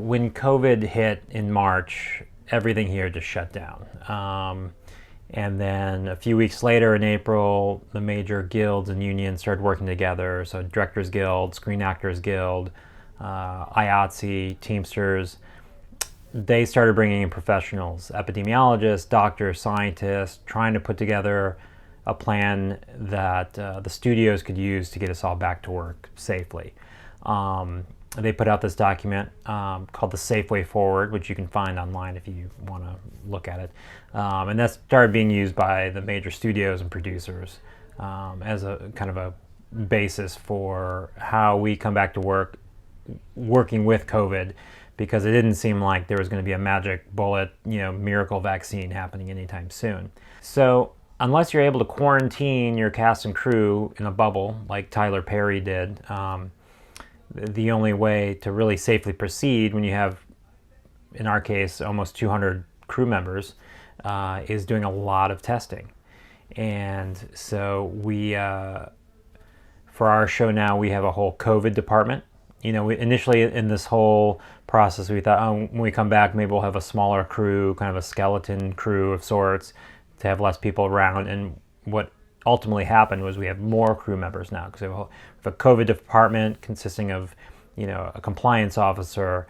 when COVID hit in March, everything here just shut down. And then a few weeks later in April, the major guilds and unions started working together. So Directors Guild, Screen Actors Guild, IATSE, Teamsters. They started bringing in professionals, epidemiologists, doctors, scientists, trying to put together a plan that the studios could use to get us all back to work safely. They put out this document called The Safe Way Forward, which you can find online if you want to look at it. And that started being used by the major studios and producers as a kind of a basis for how we come back to work, working with COVID, because it didn't seem like there was going to be a magic bullet, miracle vaccine happening anytime soon. So unless you're able to quarantine your cast and crew in a bubble like Tyler Perry did, the only way to really safely proceed when you have, in our case, almost 200 crew members, is doing a lot of testing. And so we, for our show now, we have a whole COVID department. Initially in this whole process, we thought, when we come back, maybe we'll have a smaller crew, kind of a skeleton crew of sorts, to have less people around. And what ultimately happened was we have more crew members now, because we have a COVID department consisting of, a compliance officer,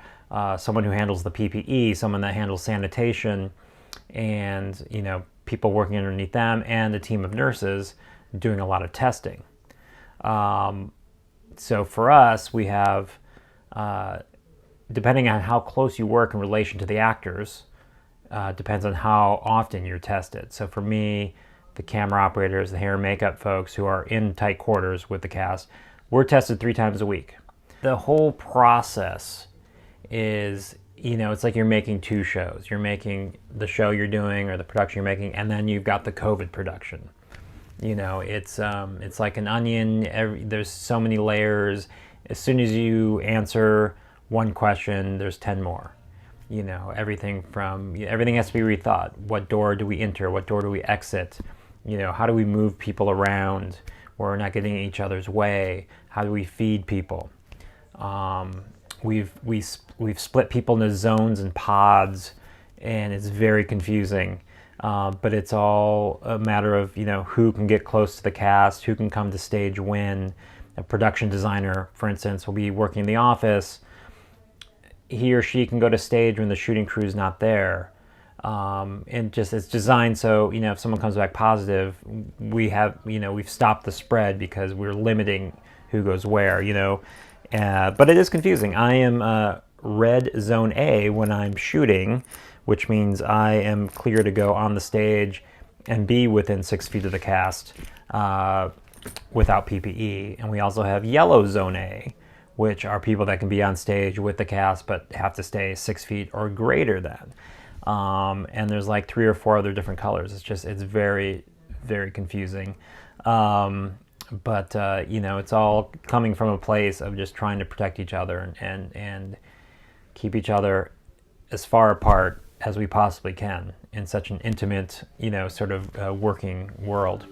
someone who handles the PPE, someone that handles sanitation, and, people working underneath them, and a team of nurses doing a lot of testing. So for us, we have, depending on how close you work in relation to the actors, depends on how often you're tested. So for me, the camera operators, the hair and makeup folks who are in tight quarters with the cast, we're tested 3 times a week. The whole process is, it's like you're making 2 shows. You're making the show you're doing or the production you're making, and then you've got the COVID production. It's like an onion. There's so many layers. As soon as you answer one question, there's 10 more. Everything has to be rethought. What door do we enter? What door do we exit? How do we move people around where we're not getting in each other's way? How do we feed people? We've split people into zones and pods, and it's very confusing. But it's all a matter of, who can get close to the cast, who can come to stage when. A production designer, for instance, will be working in the office. He or she can go to stage when the shooting crew is not there. And it's designed so, if someone comes back positive, we've stopped the spread because we're limiting who goes where, But it is confusing. I am red zone A when I'm shooting, which means I am clear to go on the stage and be within 6 feet of the cast without PPE. And we also have yellow zone A, which are people that can be on stage with the cast but have to stay 6 feet or greater than. And there's like 3 or 4 other different colors. It's very, very confusing. But it's all coming from a place of just trying to protect each other and keep each other as far apart as we possibly can in such an intimate, sort of working world.